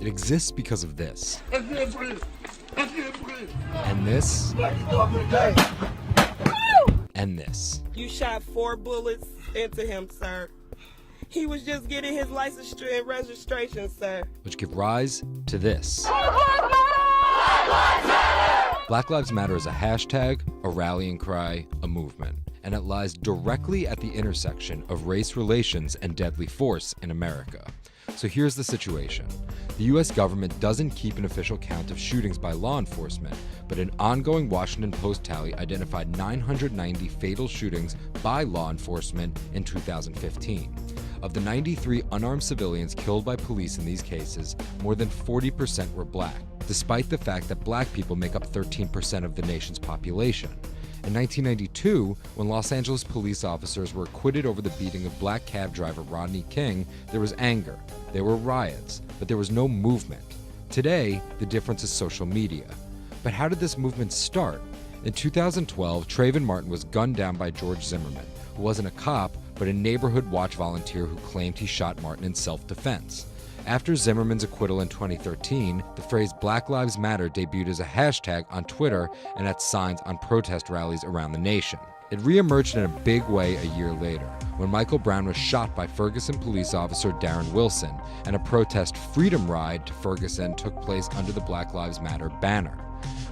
It exists because of this. I can't breathe. I can't breathe. And this. And this. You shot 4 bullets into him, sir. He was just getting his license and registration, sir. Which give rise to this. Black Lives Matter is a hashtag, a rallying cry, a movement. And it lies directly at the intersection of race relations and deadly force in America. So here's the situation. The US government doesn't keep an official count of shootings by law enforcement, but an ongoing Washington Post tally identified 990 fatal shootings by law enforcement in 2015. Of the 93 unarmed civilians killed by police in these cases, more than 40% were black, despite the fact that black people make up 13% of the nation's population. In 1992, when Los Angeles police officers were acquitted over the beating of black cab driver Rodney King, there was anger, there were riots, but there was no movement. Today, the difference is social media. But how did this movement start? In 2012, Trayvon Martin was gunned down by George Zimmerman, who wasn't a cop, but a neighborhood watch volunteer who claimed he shot Martin in self-defense. After Zimmerman's acquittal in 2013, the phrase Black Lives Matter debuted as a hashtag on Twitter and at signs on protest rallies around the nation. It reemerged in a big way a year later, when Michael Brown was shot by Ferguson police officer Darren Wilson, and a protest freedom ride to Ferguson took place under the Black Lives Matter banner.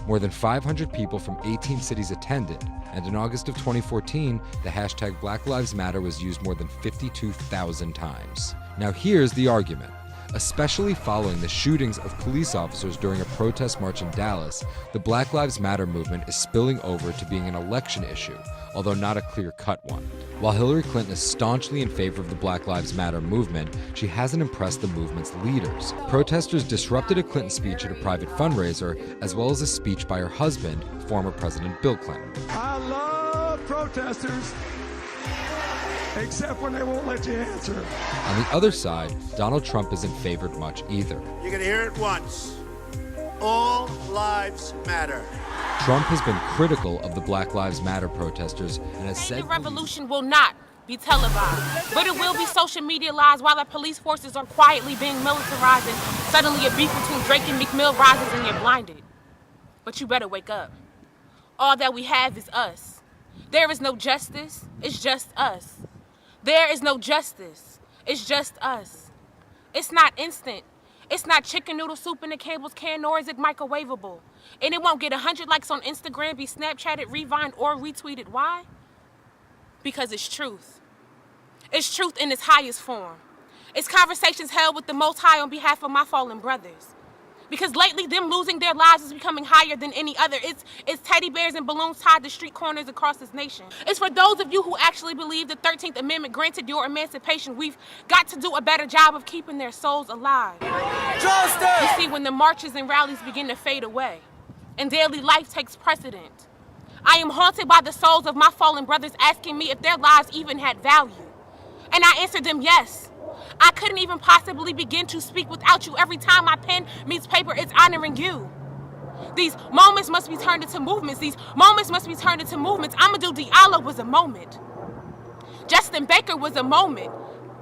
More than 500 people from 18 cities attended, and in August of 2014, the hashtag Black Lives Matter was used more than 52,000 times. Now here's the argument. Especially following the shootings of police officers during a protest march in Dallas, the Black Lives Matter movement is spilling over to being an election issue, although not a clear-cut one. While Hillary Clinton is staunchly in favor of the Black Lives Matter movement, she hasn't impressed the movement's leaders. Protesters disrupted a Clinton speech at a private fundraiser, as well as a speech by her husband, former President Bill Clinton. I love protesters, except when they won't let you answer. On the other side, Donald Trump isn't favored much either. You're going to hear it once. All lives matter. Trump has been critical of the Black Lives Matter protesters and has said the revolution will not be televised, but it will be social medialized while our police forces are quietly being militarized, and suddenly a beef between Drake and Meek Mill rises and you're blinded. But you better wake up. All that we have is us. There is no justice, it's just us. There is no justice, it's just us. It's not instant. It's not chicken noodle soup in a cable's can, nor is it microwavable. And it won't get 100 likes on Instagram, be Snapchatted, revined, or retweeted. Why? Because it's truth. It's truth in its highest form. It's conversations held with the Most High on behalf of my fallen brothers. Because lately, them losing their lives is becoming higher than any other. It's teddy bears and balloons tied to street corners across this nation. It's for those of you who actually believe the 13th Amendment granted your emancipation. We've got to do a better job of keeping their souls alive. Justice! You see, when the marches and rallies begin to fade away, and daily life takes precedent, I am haunted by the souls of my fallen brothers asking me if their lives even had value. And I answered them yes. I couldn't even possibly begin to speak without you. Every time my pen meets paper, it's honoring you. These moments must be turned into movements. These moments must be turned into movements. Amadou Diallo was a moment. Justin Baker was a moment.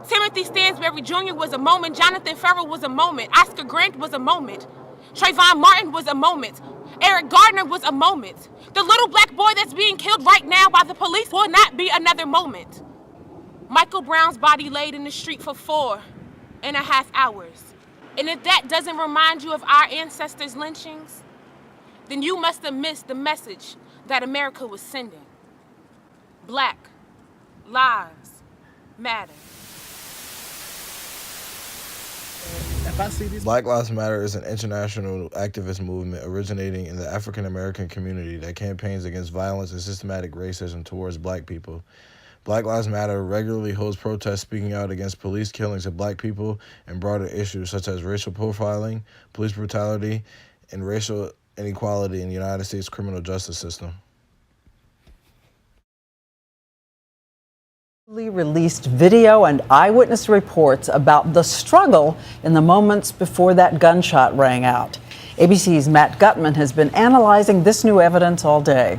Timothy Stansbury Jr. was a moment. Jonathan Ferrell was a moment. Oscar Grant was a moment. Trayvon Martin was a moment. Eric Gardner was a moment. The little black boy that's being killed right now by the police will not be another moment. Michael Brown's body laid in the street for 4.5 hours. And if that doesn't remind you of our ancestors' lynchings, then you must have missed the message that America was sending. Black lives matter. Black Lives Matter is an international activist movement originating in the African American community that campaigns against violence and systematic racism towards black people. Black Lives Matter regularly holds protests speaking out against police killings of black people and broader issues such as racial profiling, police brutality, and racial inequality in the United States criminal justice system. Released video and eyewitness reports about the struggle in the moments before that gunshot rang out. ABC's Matt Gutman has been analyzing this new evidence all day.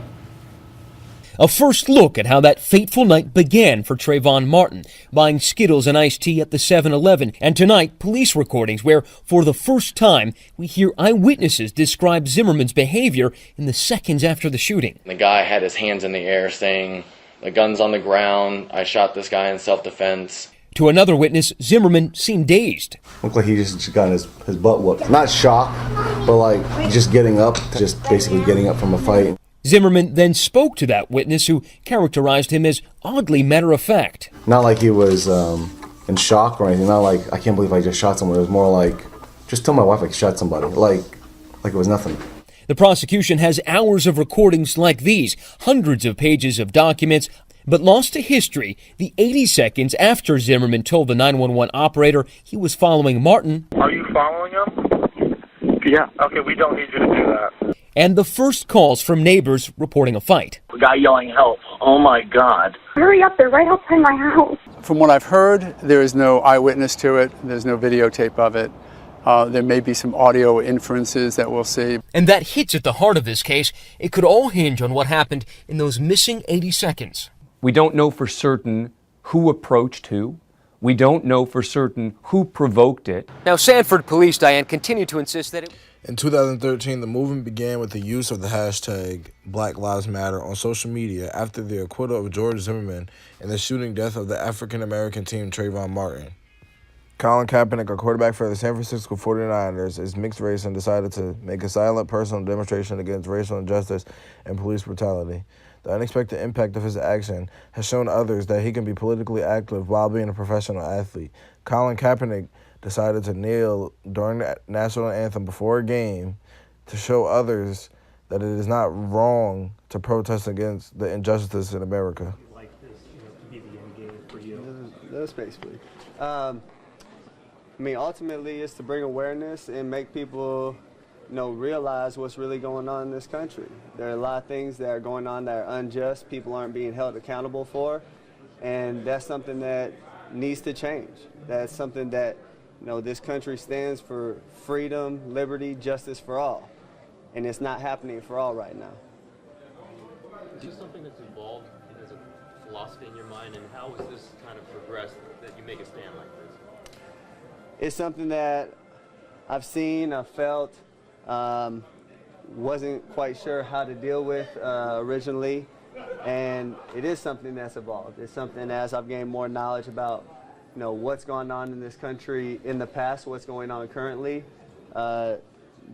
A first look at how that fateful night began for Trayvon Martin, buying Skittles and iced tea at the 7-Eleven. And tonight, police recordings where, for the first time, we hear eyewitnesses describe Zimmerman's behavior in the seconds after the shooting. The guy had his hands in the air saying, "The gun's on the ground. I shot this guy in self-defense." To another witness, Zimmerman seemed dazed. Looked like he just got his butt whooped. Not shocked, but like just getting up, just basically getting up from a fight. Zimmerman then spoke to that witness, who characterized him as oddly matter-of-fact. Not like he was in shock or anything. Not like, I can't believe I just shot someone. It was more like, just tell my wife I shot somebody. Like it was nothing. The prosecution has hours of recordings like these, hundreds of pages of documents, but lost to history the 80 seconds after Zimmerman told the 911 operator he was following Martin. Are you following him? Yeah. Okay, we don't need you to do that. And the first calls from neighbors reporting a fight. The guy yelling help. Oh my God. Hurry up, they're right outside my house. From what I've heard, there is no eyewitness to it. There's no videotape of it. There may be some audio inferences that we'll see. And that hits at the heart of this case. It could all hinge on what happened in those missing 80 seconds. We don't know for certain who approached who. We don't know for certain who provoked it. Now, Sanford police, Diane, continue to insist that In 2013, the movement began with the use of the hashtag Black Lives Matter on social media after the acquittal of George Zimmerman and the shooting death of the African-American team Trayvon Martin. Colin Kaepernick, a quarterback for the San Francisco 49ers, is mixed race and decided to make a silent personal demonstration against racial injustice and police brutality. The unexpected impact of his action has shown others that he can be politically active while being a professional athlete. Colin Kaepernick decided to kneel during the national anthem before a game to show others that it is not wrong to protest against the injustices in America. Like this, to be the end game for you. That's basically. I mean, ultimately, it's to bring awareness and make people, realize what's really going on in this country. There are a lot of things that are going on that are unjust, people aren't being held accountable for, and that's something that needs to change. That's something that, this country stands for freedom, liberty, justice for all, and it's not happening for all right now. Is this something that's evolved as a philosophy in your mind, and how has this kind of progressed that you make a stand like this? It's something that I've seen, I've felt, wasn't quite sure how to deal with originally, and it is something that's evolved. It's something as I've gained more knowledge about, what's gone on in this country in the past, what's going on currently.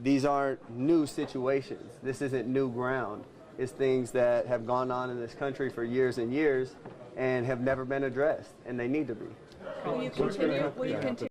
These aren't new situations. This isn't new ground. It's things that have gone on in this country for years and years and have never been addressed, and they need to be. Will you continue?